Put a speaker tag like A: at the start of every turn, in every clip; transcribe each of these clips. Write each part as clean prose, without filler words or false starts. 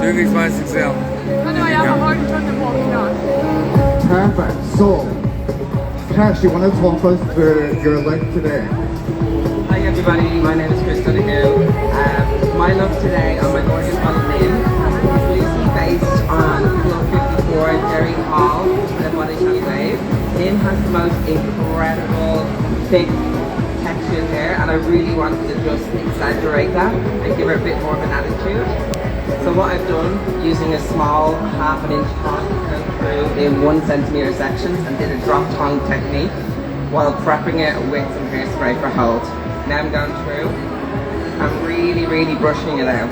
A: Möglichst meistens sehr.
B: Perfect. So, Cash, you want to talk us through your look today?
C: Hi everybody, my name is Chris Donahue. My look today on my gorgeous model Lynn is loosely based on Club 54 Derry Hall and a body shot wave. Lynn has the most incredible thick textured hair, and I really wanted to just exaggerate that and give her a bit more of an attitude. So what I've done, using a small half-an-inch tong, cut through in 1 centimeter sections and did a drop tong technique while prepping it with some hairspray for hold. Now I'm going through, I'm really brushing it out.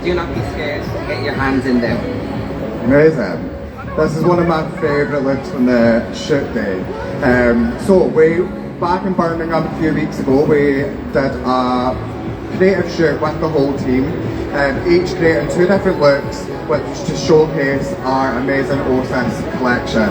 C: Do not be scared to get your hands in there.
B: Amazing. This is one of my favourite looks from the shoot day. Back in Birmingham a few weeks ago, we did a creative shoot with the whole team, each creating 2 different looks which to showcase our amazing OSiS collection.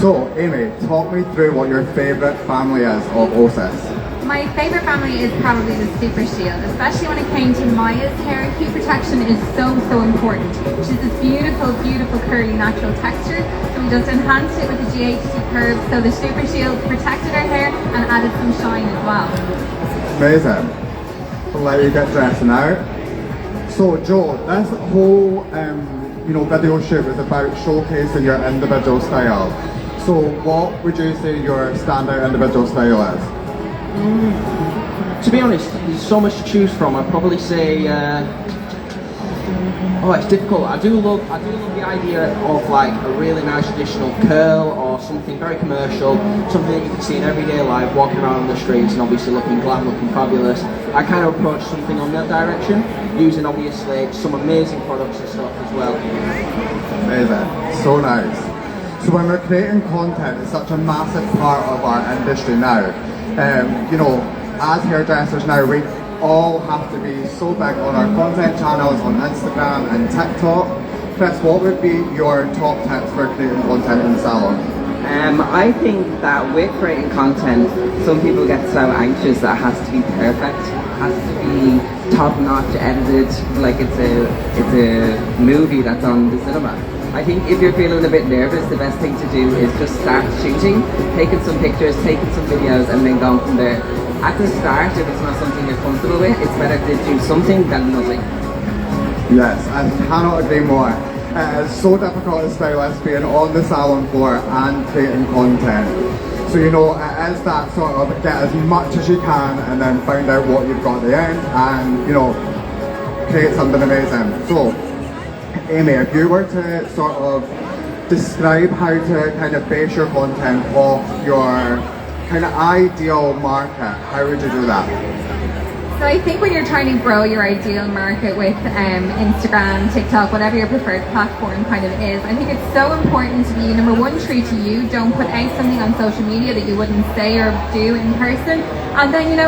B: So Amy, talk me through what your favourite family is of OSiS.
D: My favourite family is probably the Super Shield, especially when it came to Maya's hair. Heat protection is so important. She's this beautiful curly natural texture, so we just enhanced it with the GHD curve, so the Super Shield protected her hair and added some shine as well.
B: Amazing. We'll let you get dressed now. So Joe, this whole video shoot was about showcasing your individual style. So what would you say your standout individual style is?
C: To be honest, there's so much to choose from. I'd probably say, it's difficult. I do love the idea of like a really nice traditional curl or something very commercial, something that you can see in everyday life, walking around on the streets and obviously looking glam, looking fabulous. I kind of approach something on that direction, using obviously some amazing products and stuff as well.
B: Amazing, so nice. So when we're creating content, it's such a massive part of our industry now. As hairdressers now, we all have to be so big on our content channels on Instagram and TikTok. Chris, what would be your top tips for creating content in the salon?
C: I think that with creating content, some people get so anxious that it has to be perfect, it has to be top-notch edited, like it's a movie that's on the cinema. I think if you're feeling a bit nervous, the best thing to do is just start shooting, taking some pictures, taking some videos, and then going from there. At the start, if it's not something you're comfortable with, it's better to do something than nothing.
B: Yes, I cannot agree more. It's so difficult as stylists being on the salon floor and creating content. So it is that sort of get as much as you can and then find out what you've got at the end and create something amazing. So Amy, if you were to sort of describe how to kind of base your content off your kind of ideal market, how would you do that?
D: So I think when you're trying to grow your ideal market with Instagram, TikTok, whatever your preferred platform kind of is, I think it's so important to be, number one, true to you. Don't put out something on social media that you wouldn't say or do in person. And then,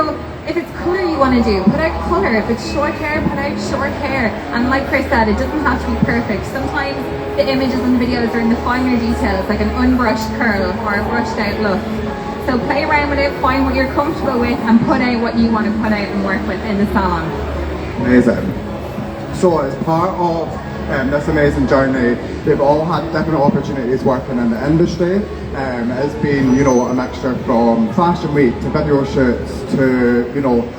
D: if it's colour you want to do, put out colour. If it's short hair, put out short hair. And like Chris said, it doesn't have to be perfect. Sometimes the images and the videos are in the finer details, like an unbrushed curl or a brushed out look. So play around with it, find what you're comfortable with, and put out what you want to put out and work with in the salon.
B: Amazing. So as part of this amazing journey, we've all had different opportunities working in the industry. It's been, a mixture from fashion week to video shoots to,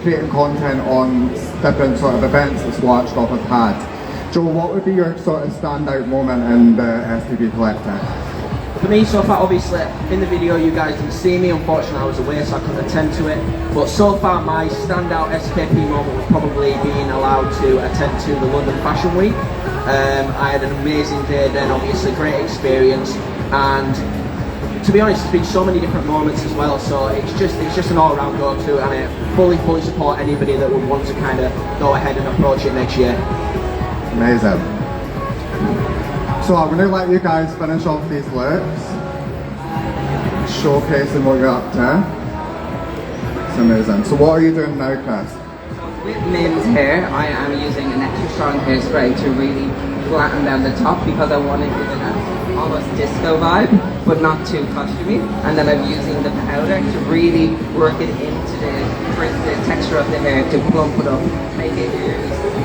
B: creating content on different sort of events that Schwarzkopf have had. Joe, what would be your sort of standout moment in the SPB Collective?
C: For me, so far, obviously, in the video you guys didn't see me, unfortunately I was away so I couldn't attend to it, but so far my standout SKP moment was probably being allowed to attend to the London Fashion Week. I had an amazing day then, obviously great experience, and to be honest, there's been so many different moments as well, so it's just an all-round go-to, and I fully support anybody that would want to kind of go ahead and approach it next year.
B: Amazing. So I'm going to let you guys finish off these looks, showcasing what you're up to. It's amazing. So what are you doing now, Chris?
C: With Min's hair, I am using an extra strong hairspray to really flatten down the top because I want to give it an almost disco vibe, but not too costumey. And then I'm using the powder to really work it into the texture of the hair to plump it up, make it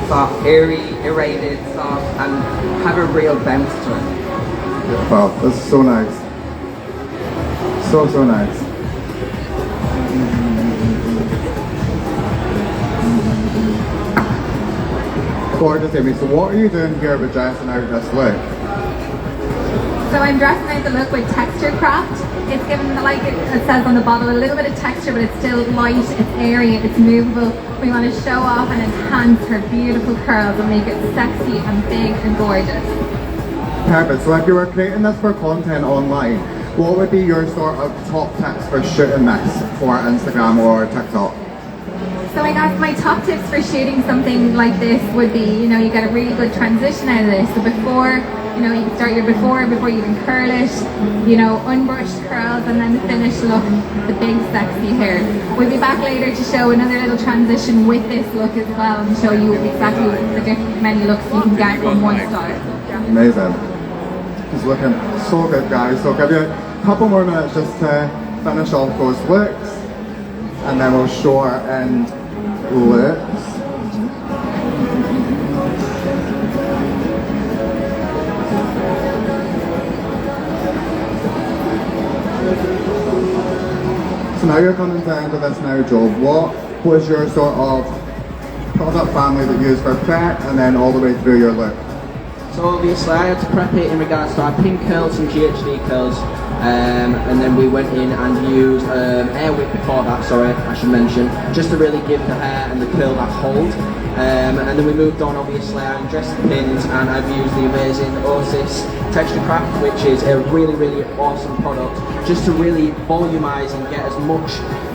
C: soft, airy, aerated, soft, and have a real bounce to it.
B: Wow, that's so nice. So nice. Gorgeous, Amy. So what are you doing here with dressing out this look?
D: So I'm dressing out the look with texture craft. It's given, like it says on the bottle, a little bit of texture, but it's still light, it's airy, it's movable. We want to show off and enhance her beautiful curls and make it sexy and big and gorgeous.
B: Perfect. So if you were creating this for content online, what would be your sort of top tips for shooting this for Instagram or TikTok?
D: So I guess my top tips for shooting something like this would be, you know, you get a really good transition out of this. So before, you know, you can start your before you even curl it, you know, unbrushed curls, and then the finished look, the big sexy hair. We'll be back later to show another little transition with this look as well and show you exactly the different many looks you can get from one style.
B: Amazing. It's looking so good, guys. So I'll give you a couple more minutes just to finish off those looks, and then we'll show our end looks. So now you're coming to the end of this now, Joe. What was your sort of product family that you used for prep and then all the way through your look?
C: So obviously I had to prep it in regards to our pin curls and GHD curls, and then we went in and used air whip before that, sorry, I should mention, just to really give the hair and the curl that hold. And then we moved on, obviously I undressed the pins and I've used the amazing OSiS Texture Craft, which is a really, really awesome product, just to really volumise and get as much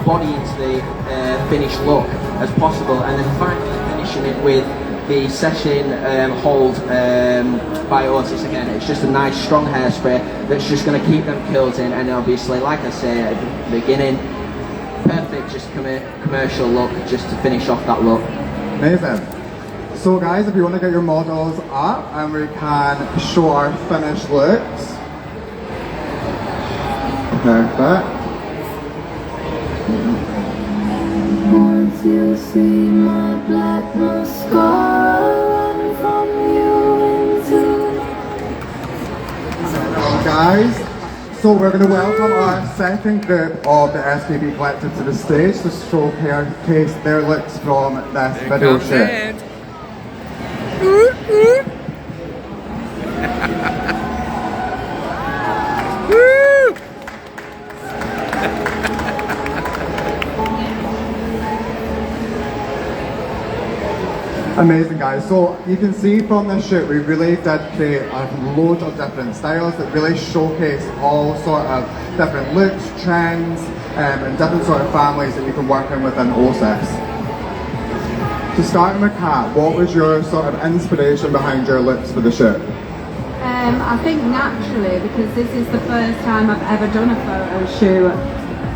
C: body into the finished look as possible, and then finally finishing it with the Session Hold by OSiS again. It's just a nice strong hairspray that's just going to keep them curls in, and obviously, like I say at the beginning, perfect just commercial look just to finish off that look.
B: Amazing. So guys, if you want to get your models up and we can show our finished looks. Perfect.
A: Once you see my black mascara run from you into
B: Guys, so we're going to welcome our second group of the SPB Collective to the stage to showcase their looks from this video shoot. Amazing, guys. So you can see from this shoot we really did create loads of different styles that really showcase all sort of different looks, trends, and different sort of families that you can work in within OSiS. So starting with Kat, what was your sort of inspiration behind your looks for the shoot?
A: I think naturally, because this is the first time I've ever done a photo shoot,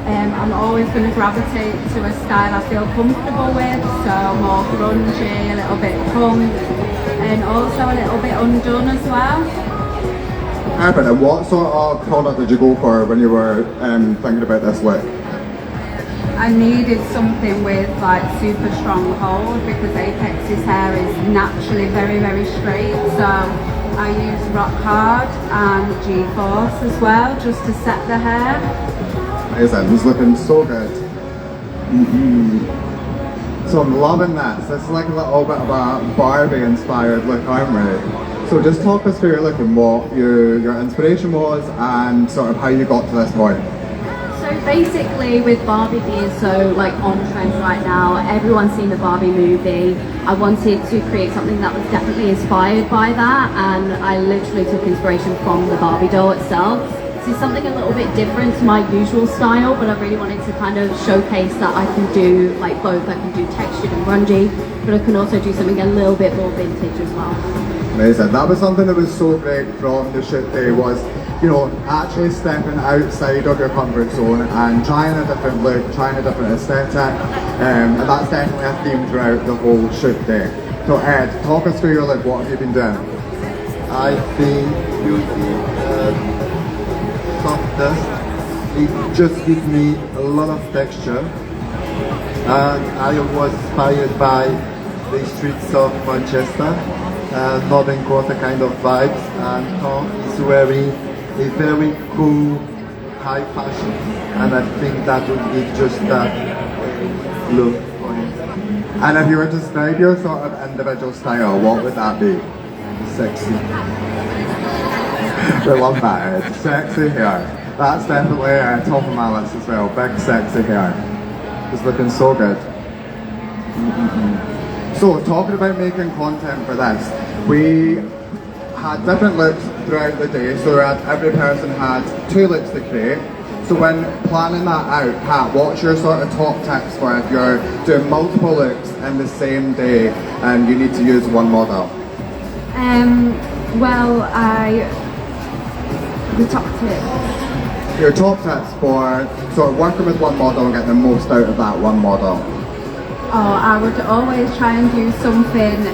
A: I'm always going to gravitate to a style I feel comfortable with, so more grungy, a little bit punk, and also a little bit undone as well.
B: Perfect. And what sort of product did you go for when you were thinking about this look?
A: I needed something with like super strong hold because Apex's hair is naturally very, very straight, so I used Rock Hard and G-Force as well just to set the hair.
B: Amazing, it's looking so good. So I'm loving this. This is like a little bit of a Barbie inspired look, aren't we? So just talk us through your look and what your inspiration was and sort of how you got to this point.
A: So basically with Barbie being so like on trend right now, everyone's seen the Barbie movie, I wanted to create something that was definitely inspired by that, and I literally took inspiration from the Barbie doll itself. So it's something a little bit different to my usual style, but I really wanted to kind of showcase that I can do like both. I can do textured and grungy, but I can also do something a little bit more vintage as well.
B: Amazing. That was something that was so great from the shoot day was, you know, actually stepping outside of your comfort zone and trying a different look, trying a different aesthetic, and that's definitely a theme throughout the whole shoot day. So Ed, talk us through your look. What have you been doing?
E: I've been using soft dust. It just gives me a lot of texture, and I was inspired by the streets of Manchester, Northern Quarter kind of vibes, and Tom is wearing a very cool high fashion, and I think that would give just that look for him.
B: And if you were to describe your sort of individual style, what would that be?
E: Sexy.
B: I love that, Ed. Sexy hair. That's definitely top of my list as well. Big sexy hair. It's looking so good. So, talking about making content for this, we had different looks throughout the day, so every person had 2 looks to create. So when planning that out, Kat, what's your sort of top tips for if you're doing multiple looks in the same day and you need to use one model?
A: The top tip.
B: Your top tips for sort of working with one model and getting the most out of that one model?
A: Oh, I would always try and do something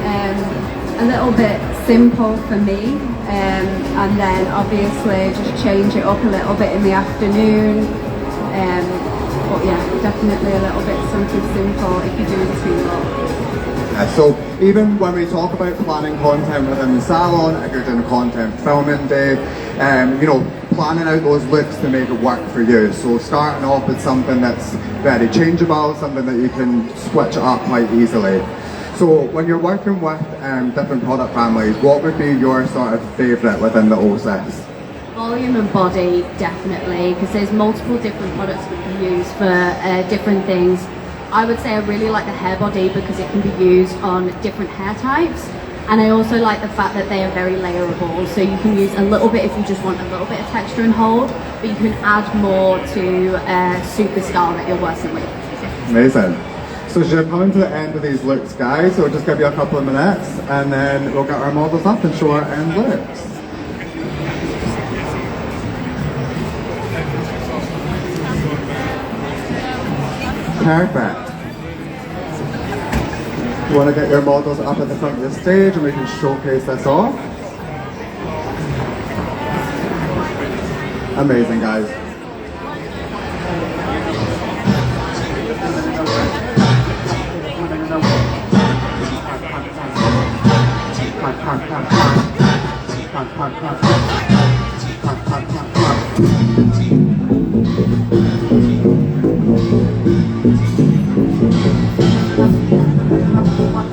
A: a little bit simple for me, and then obviously just change it up a little bit in the afternoon. But yeah, definitely a little bit something simple if you're doing 2 looks.
B: Yeah, so even when we talk about planning content within the salon, if you're doing a content filming day, you know, planning out those looks to make it work for you. So starting off with something that's very changeable, something that you can switch up quite easily. So when you're working with different product families, what would be your sort of favourite within the OSiS?
A: Volume and body, definitely, because there's multiple different products we can use for different things. I would say I really like the hair body because it can be used on different hair types, and I also like the fact that they are very layerable, so you can use a little bit if you just want a little bit of texture and hold, but you can add more to suit the style that you're working with.
B: Amazing. So as you're coming to the end of these looks, guys, so we'll just give you a couple of minutes and then we'll get our models up and show our end looks. Perfect. You want to get your models up at the front of the stage and we can showcase this off? Amazing, guys.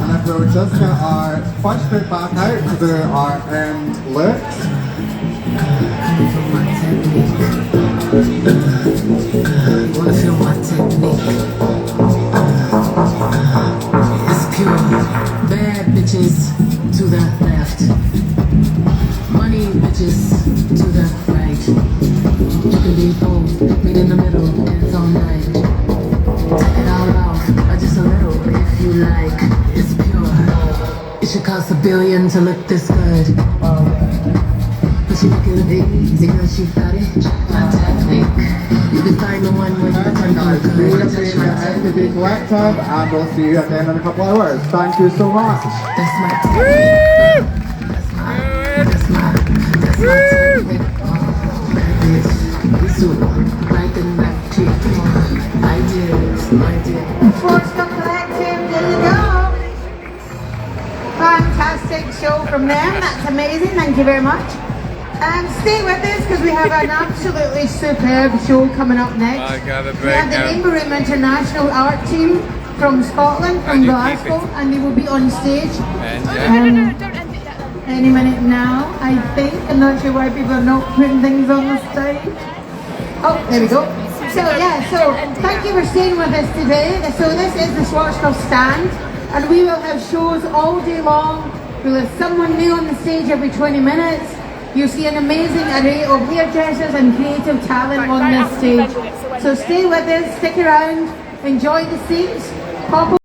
B: And if we'll just get our first foot back out to do our end looks.
F: Wanna feel my technique? It's pure. Bad bitches to the left. Money bitches to the right. You can be both, meet in the middle, dance all night. Take it all off, or just a little if you like. It's pure. It should cost $1 billion to look this good. But she looking easy, girl, she got it. My technique. You can find the one with the
B: Guys,
F: tempo
B: really
F: good.
B: appreciate the collective and we'll see you again in a couple of hours. Thank you so much.
F: That's my technique. That's my technique. It's right and left cheek. I did.
G: Schwarzkopf Collective, there you go. Fantastic show from them. That's amazing. Thank you very much. Stay with us because we have an absolutely superb show coming up next. We have the Rainbow Room International Art Team from Scotland, from Glasgow, and they will be on stage any minute now, I think. I'm not sure why people are not putting things on the stage. Oh, there we go. So yeah, so thank you for staying with us today. So this is the Schwarzkopf stand, and we will have shows all day long. We'll have someone new on the stage every 20 minutes. You'll see an amazing array of hairdressers and creative talent on this stage. So stay with us, stick around, enjoy the scenes. Pop